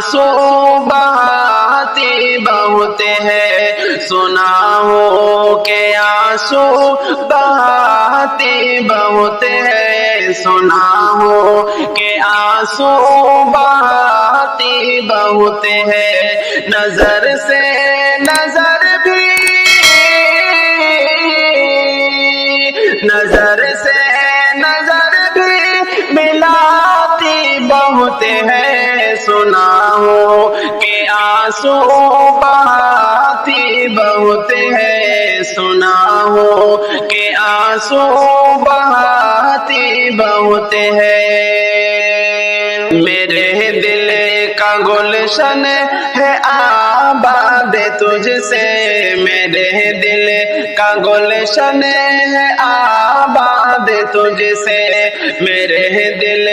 آنسو بہاتی بہت ہے، سنا ہو کہ آنسو بہاتی بہت ہے، سنا ہو کہ آنسو بہاتی بہت ہے، نظر سے نظر بھی، نظر سے نظر بھی ملاتی بہت ہے، سنا ہو کہ آنسو بہاتی بہت ہے، سنا ہو کہ آنسو بہاتی بہت ہے۔ میرے دل کا گلشن ہے آباد تجھ سے، میرے دل کا گلشن ہے آباد تجھ سے، میرے دل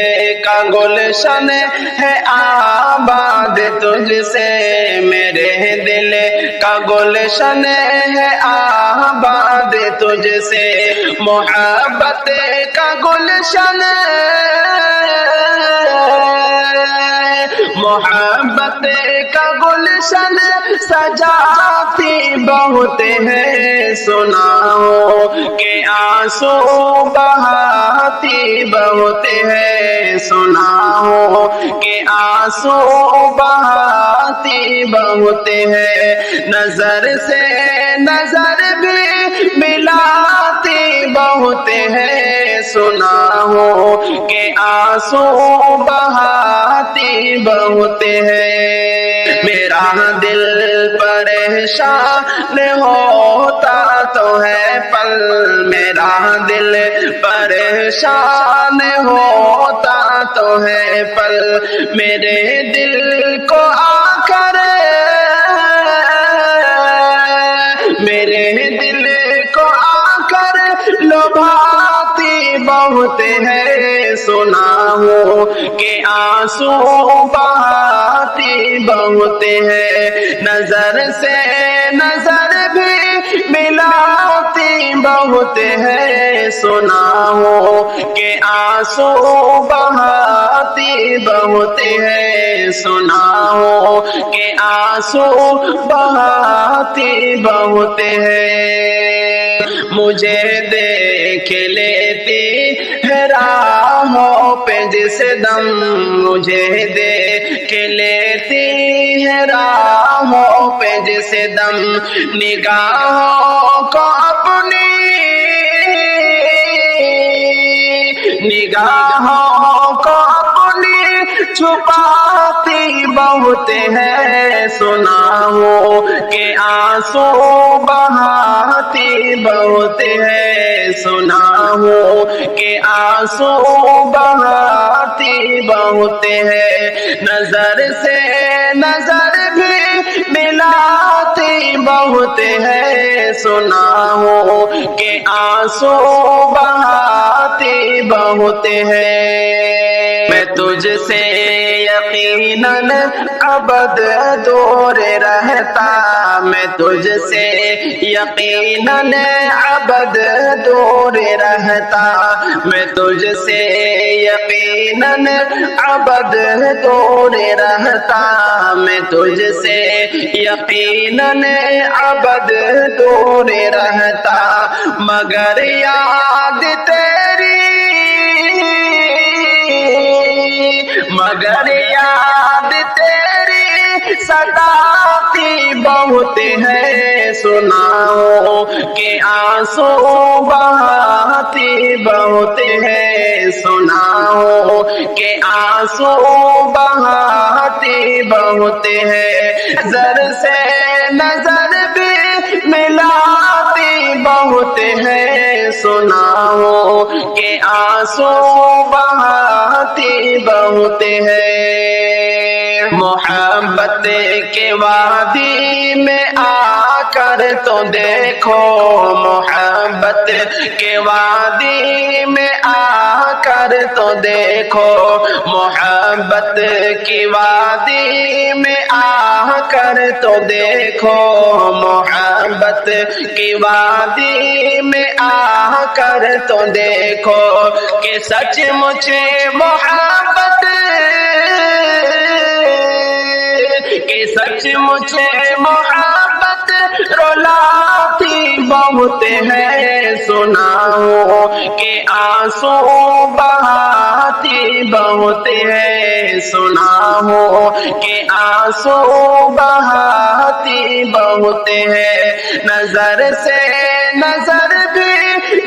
کا گلشن ہے آباد تجھ سے، میرے دل کا گلشن ہے آباد تجھ سے، محبت کا گلشن، محبت کا گلشن سجاتی بہت ہے، سنا ہو کہ آنسو بہاتی بہت ہے، سنا ہو کہ آنسو بہاتی بہت ہے، نظر سے نظر بھی ملاتی بہت ہے، سنا ہو کہ آنسو بہاتی بہت ہے۔ میرا دل پریشان ہوتا تو ہے پل، میرا دل پریشان ہوتا تو ہے پل، میرے دل کو آ کر، میرے دل کو آ کر لبھاتی بہت ہے، سنا ہو کہ آنسو بہاتی بہت ہے، نظر سے نظر بھی ملاتی بہت ہے، سنا ہو کہ آنسو بہاتی بہت ہے، سنا ہو کہ آنسو بہاتی بہت ہے۔ مجھے دیکھ لیتی ہے راہوں پہ جس دم، مجھے دیکھ لیتی ہے راہوں پہ جس دم، نگاہوں کو اپنی، نگاہوں کو اپنی چھپاتی بہت ہے، سنا ہو کہ آنسو بہاتی بہت ہے، سنا ہو کہ آنسو بہاتی بہت ہے، نظر سے نظر بھی ملاتی بہت ہے، سنا ہو کہ آنسو بہاتی بہت ہے۔ میں تجھ سے یقیناً ابد دور رہتا، میں تجھ سے یقیناً ابد دور رہتا، میں تجھ سے یقیناً ابد دور رہتا، میں تجھ سے یقیناً ابد دور رہتا، مگر یاد تیری، مگر یاد تیری ستاتی بہت ہے، سنا ہو کہ آنسو بہاتی بہت ہے، سنا ہو کہ آنسو بہاتی بہت ہے، نظر سے نظر بھی ملاتی بہت ہے، سنا ہو کہ آنسو بہاتی بہت ہے۔ محبت کے وادی میں آ کر تو دیکھو، محبت کے وادی میں آ کر تو دیکھو، محبت کی وادی میں آ کر تو دیکھو، محبت کی وادی میں آ کر تو دیکھو، کہ سچ مچ محبت، کہ سچ مجھے محبت رلاتی بہت ہے، سنا ہو کہ آنسو بہاتی بہت ہے، سنا ہو کہ آنسو بہاتی بہت ہے، نظر سے نظر بھی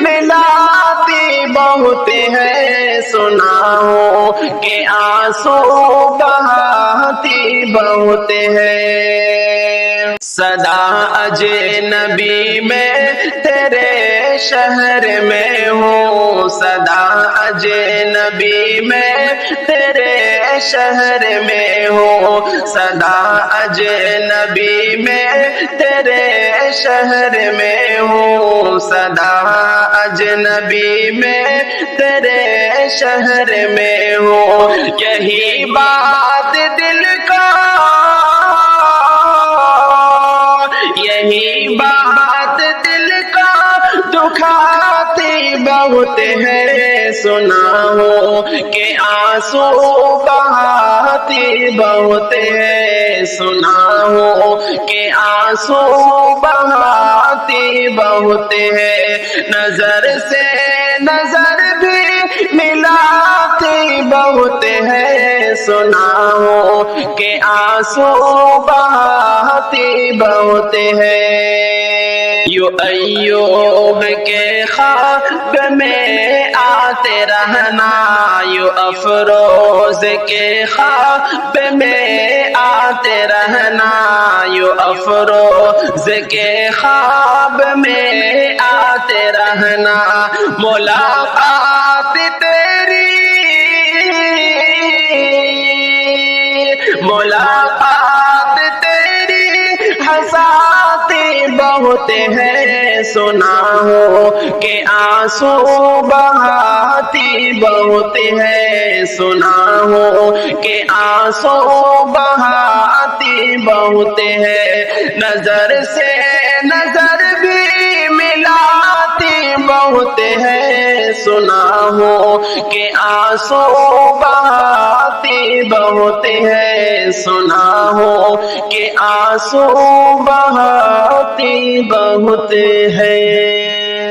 ملاتی بہت ہے، سنا ہو کہ آنسو بہاتی بہت ہے، صدا اجنبی میں تیرے شہر میں ہوں، صدا اجنبی میں تیرے شہر میں ہوں، صدا اجنبی میں تیرے شہر میں ہوں، صدا اجنبی میں تیرے شہر میں ہوں، یہی بات دل کا، یہی بات دل کا دکھاتی بہت ہے، سنا ہو کہ آنسو بہاتی بہت ہے، سنا ہو کہ آنسو بہاتی بہت ہے، نظر سے نظر بھی ملاتی بہت ہے، سنا ہو کہ آنسو بہاتی بہت ہے، یو ایوب کے خواب میں آتے رہنا، یو افروز کے خواب میں آتے رہنا، یو افروز کے خواب میں آتے رہنا، ملاقات تیری، ملاقات تیری ہنساتی بہت ہے، سنا ہو کہ آنسو بہاتی بہت ہے، سنا ہو کہ آنسو بہاتی بہت ہے، نظر سے نظر بھی ملاتی بہت ہے، سنا ہو کہ آنسو بہاتی بہت ہے، سنا ہو کہ آنسو بہاتی بہت ہے۔